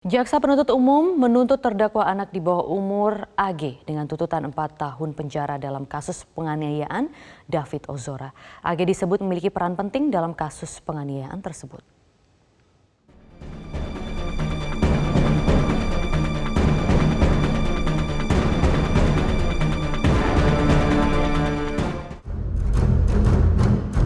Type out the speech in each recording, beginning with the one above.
Jaksa penuntut umum menuntut terdakwa anak di bawah umur AG dengan tuntutan 4 tahun penjara dalam kasus penganiayaan David Ozora. AG disebut memiliki peran penting dalam kasus penganiayaan tersebut.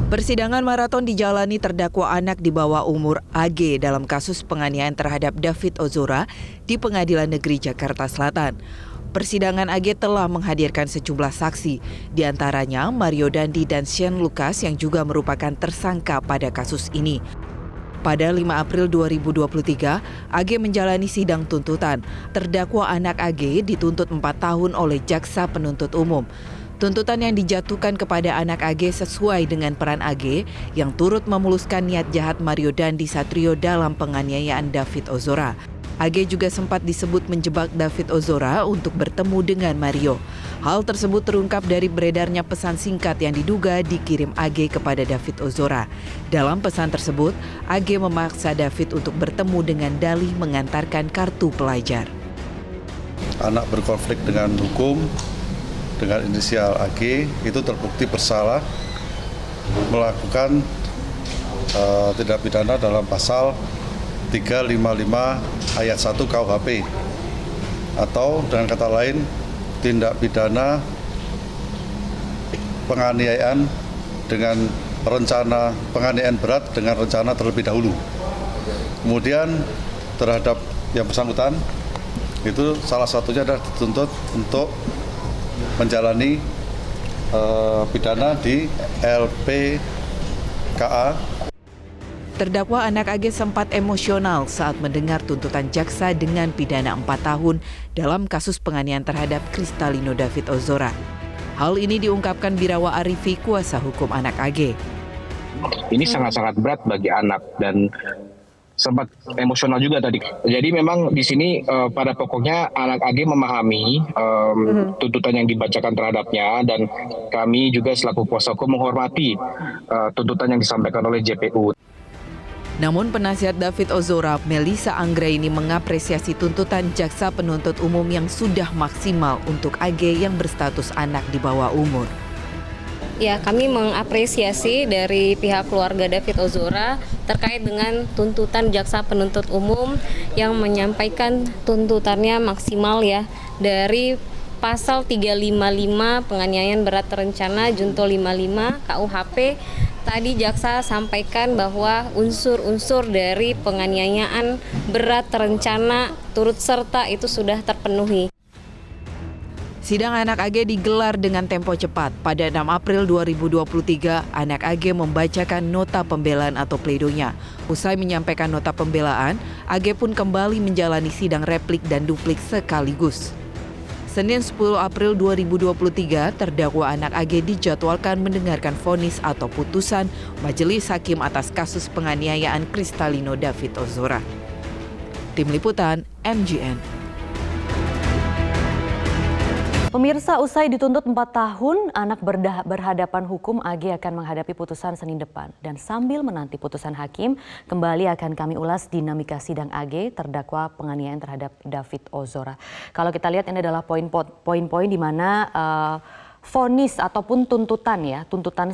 Persidangan maraton dijalani terdakwa anak di bawah umur AG dalam kasus penganiayaan terhadap David Ozora di Pengadilan Negeri Jakarta Selatan. Persidangan AG telah menghadirkan sejumlah saksi, diantaranya Mario Dandi dan Shane Lucas yang juga merupakan tersangka pada kasus ini. Pada 5 April 2023, AG menjalani sidang tuntutan. Terdakwa anak AG dituntut 4 tahun oleh jaksa penuntut umum. Tuntutan yang dijatuhkan kepada anak AG sesuai dengan peran AG yang turut memuluskan niat jahat Mario Dandi Satrio dalam penganiayaan David Ozora. AG juga sempat disebut menjebak David Ozora untuk bertemu dengan Mario. Hal tersebut terungkap dari beredarnya pesan singkat yang diduga dikirim AG kepada David Ozora. Dalam pesan tersebut, AG memaksa David untuk bertemu dengan dalih mengantarkan kartu pelajar. Anak berkonflik dengan hukum, dengan inisial AG itu terbukti bersalah melakukan tindak pidana dalam pasal 355 ayat 1 KUHP atau dengan kata lain tindak pidana penganiayaan dengan rencana penganiayaan berat dengan rencana terlebih dahulu. Kemudian terhadap yang bersangkutan itu salah satunya adalah dituntut untuk menjalani pidana di LPKA. Terdakwa anak AG sempat emosional saat mendengar tuntutan jaksa dengan pidana 4 tahun dalam kasus penganiayaan terhadap Kristalino David Ozora. Hal ini diungkapkan Birawa Arifi, kuasa hukum anak AG. Ini sangat-sangat berat bagi anak dan sempat emosional juga tadi. Jadi memang di sini pada pokoknya anak AG memahami tuntutan yang dibacakan terhadapnya dan kami juga selaku kuasa hukum menghormati tuntutan yang disampaikan oleh JPU. Namun penasihat David Ozora, Melissa Anggraini mengapresiasi tuntutan jaksa penuntut umum yang sudah maksimal untuk AG yang berstatus anak di bawah umur. Ya, kami mengapresiasi dari pihak keluarga David Ozora terkait dengan tuntutan jaksa penuntut umum yang menyampaikan tuntutannya maksimal ya dari pasal 355 penganiayaan berat terencana junto 55 KUHP. Tadi jaksa sampaikan bahwa unsur-unsur dari penganiayaan berat terencana turut serta itu sudah terpenuhi. Sidang anak AG digelar dengan tempo cepat. Pada 6 April 2023, anak AG membacakan nota pembelaan atau pledoinya. Usai menyampaikan nota pembelaan, AG pun kembali menjalani sidang replik dan duplik sekaligus. Senin 10 April 2023, terdakwa anak AG dijadwalkan mendengarkan vonis atau putusan Majelis Hakim atas kasus penganiayaan Kristalino David Ozora. Tim Liputan, MGN. Pemirsa, usai dituntut 4 tahun, anak berhadapan hukum AG akan menghadapi putusan Senin depan. Dan sambil menanti putusan hakim, kembali akan kami ulas dinamika sidang AG terdakwa penganiayaan terhadap David Ozora. Kalau kita lihat ini adalah poin-poin di mana vonis ataupun tuntutan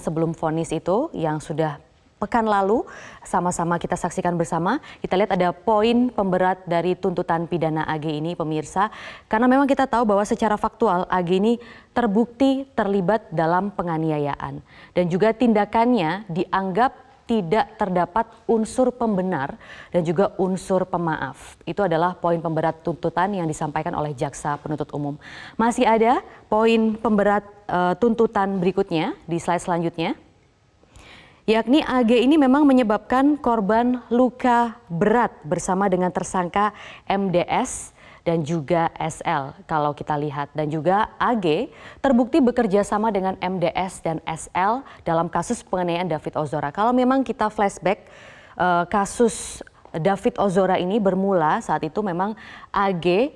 sebelum vonis itu yang sudah pekan lalu sama-sama kita saksikan bersama. Kita lihat ada poin pemberat dari tuntutan pidana AG ini, pemirsa. Karena memang kita tahu bahwa secara faktual AG ini terbukti terlibat dalam penganiayaan. Dan juga tindakannya dianggap tidak terdapat unsur pembenar dan juga unsur pemaaf. Itu adalah poin pemberat tuntutan yang disampaikan oleh jaksa penuntut umum. Masih ada poin pemberat tuntutan berikutnya di slide selanjutnya. Yakni AG ini memang menyebabkan korban luka berat bersama dengan tersangka MDS dan juga SL kalau kita lihat. Dan juga AG terbukti bekerja sama dengan MDS dan SL dalam kasus penganiayaan David Ozora. Kalau memang kita flashback kasus David Ozora ini bermula saat itu memang AG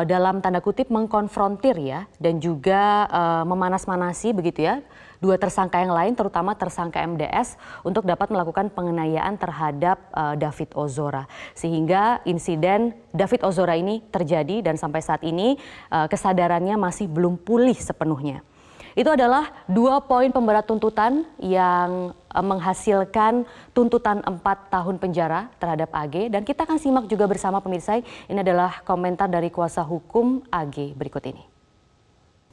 dalam tanda kutip mengkonfrontir ya dan juga memanas-manasi begitu ya dua tersangka yang lain, terutama tersangka MDS, untuk dapat melakukan penganiayaan terhadap David Ozora. Sehingga insiden David Ozora ini terjadi dan sampai saat ini kesadarannya masih belum pulih sepenuhnya. Itu adalah 2 poin pemberat tuntutan yang menghasilkan tuntutan 4 tahun penjara terhadap AG. Dan kita akan simak juga bersama pemirsa, ini adalah komentar dari kuasa hukum AG berikut ini.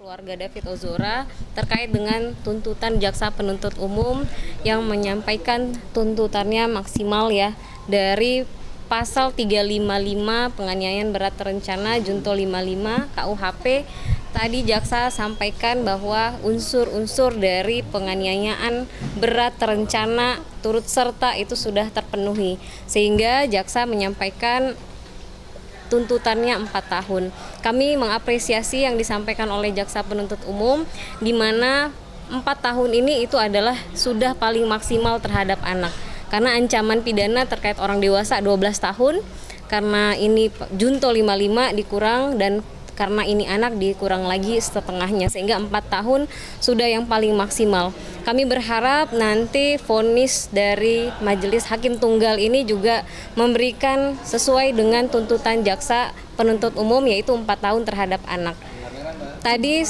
Keluarga David Ozora terkait dengan tuntutan jaksa penuntut umum yang menyampaikan tuntutannya maksimal ya dari pasal 355 penganiayaan berat terencana junto 55 KUHP. Tadi jaksa sampaikan bahwa unsur-unsur dari penganiayaan berat terencana turut serta itu sudah terpenuhi, sehingga jaksa menyampaikan tuntutannya 4 tahun. Kami mengapresiasi yang disampaikan oleh jaksa penuntut umum, di mana 4 tahun ini itu adalah sudah paling maksimal terhadap anak. Karena ancaman pidana terkait orang dewasa 12 tahun, karena ini junto 55 dikurang dan karena ini anak dikurang lagi setengahnya, sehingga 4 tahun sudah yang paling maksimal. Kami berharap nanti vonis dari Majelis Hakim Tunggal ini juga memberikan sesuai dengan tuntutan jaksa penuntut umum, yaitu 4 tahun terhadap anak. Tadi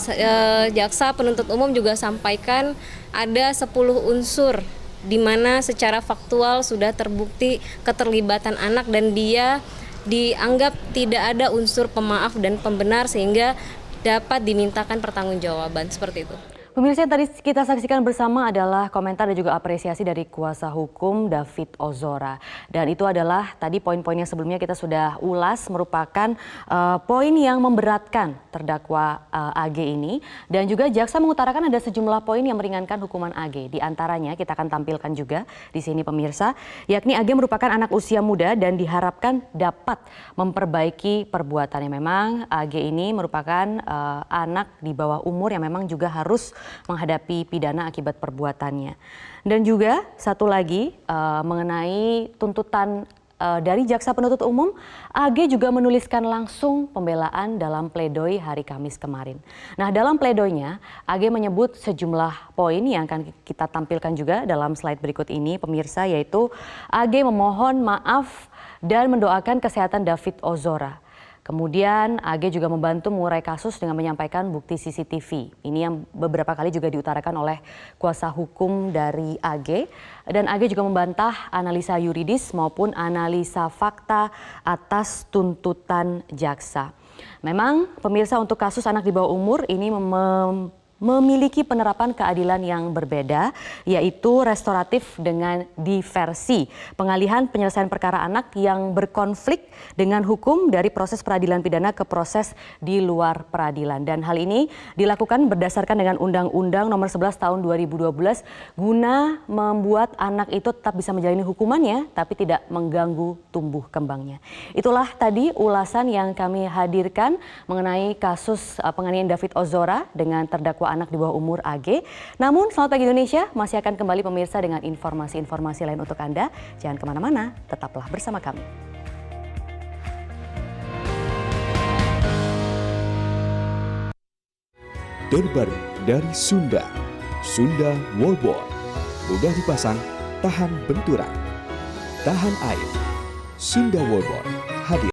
jaksa penuntut umum juga sampaikan ada 10 unsur di mana secara faktual sudah terbukti keterlibatan anak dan dia dianggap tidak ada unsur pemaaf dan pembenar sehingga dapat dimintakan pertanggungjawaban seperti itu. Pemirsa, yang tadi kita saksikan bersama adalah komentar dan juga apresiasi dari kuasa hukum David Ozora. Dan itu adalah tadi poin-poin yang sebelumnya kita sudah ulas, merupakan poin yang memberatkan terdakwa AG ini. Dan juga jaksa mengutarakan ada sejumlah poin yang meringankan hukuman AG. Di antaranya kita akan tampilkan juga di sini pemirsa, yakni AG merupakan anak usia muda dan diharapkan dapat memperbaiki perbuatannya. Memang AG ini merupakan anak di bawah umur yang memang juga harus menghadapi pidana akibat perbuatannya. Dan juga satu lagi mengenai tuntutan dari jaksa penuntut umum, AG juga menuliskan langsung pembelaan dalam pledoi hari Kamis kemarin. Nah, dalam pledoinya AG menyebut sejumlah poin yang akan kita tampilkan juga dalam slide berikut ini pemirsa, yaitu AG memohon maaf dan mendoakan kesehatan David Ozora. Kemudian AG juga membantu mengurai kasus dengan menyampaikan bukti CCTV. Ini yang beberapa kali juga diutarakan oleh kuasa hukum dari AG. Dan AG juga membantah analisa yuridis maupun analisa fakta atas tuntutan jaksa. Memang pemirsa, untuk kasus anak di bawah umur ini memiliki penerapan keadilan yang berbeda, yaitu restoratif dengan diversi. Pengalihan penyelesaian perkara anak yang berkonflik dengan hukum dari proses peradilan pidana ke proses di luar peradilan. Dan hal ini dilakukan berdasarkan dengan Undang-Undang Nomor 11 Tahun 2012 guna membuat anak itu tetap bisa menjalani hukumannya tapi tidak mengganggu tumbuh kembangnya. Itulah tadi ulasan yang kami hadirkan mengenai kasus penganiayaan David Ozora dengan terdakwa anak di bawah umur AG. Namun selamat pagi Indonesia masih akan kembali pemirsa dengan informasi-informasi lain untuk Anda. Jangan kemana-mana, tetaplah bersama kami. Terbaru dari Sunda, Sunda Wallboard. Mudah dipasang, tahan benturan, tahan air. Sunda Wallboard hadir.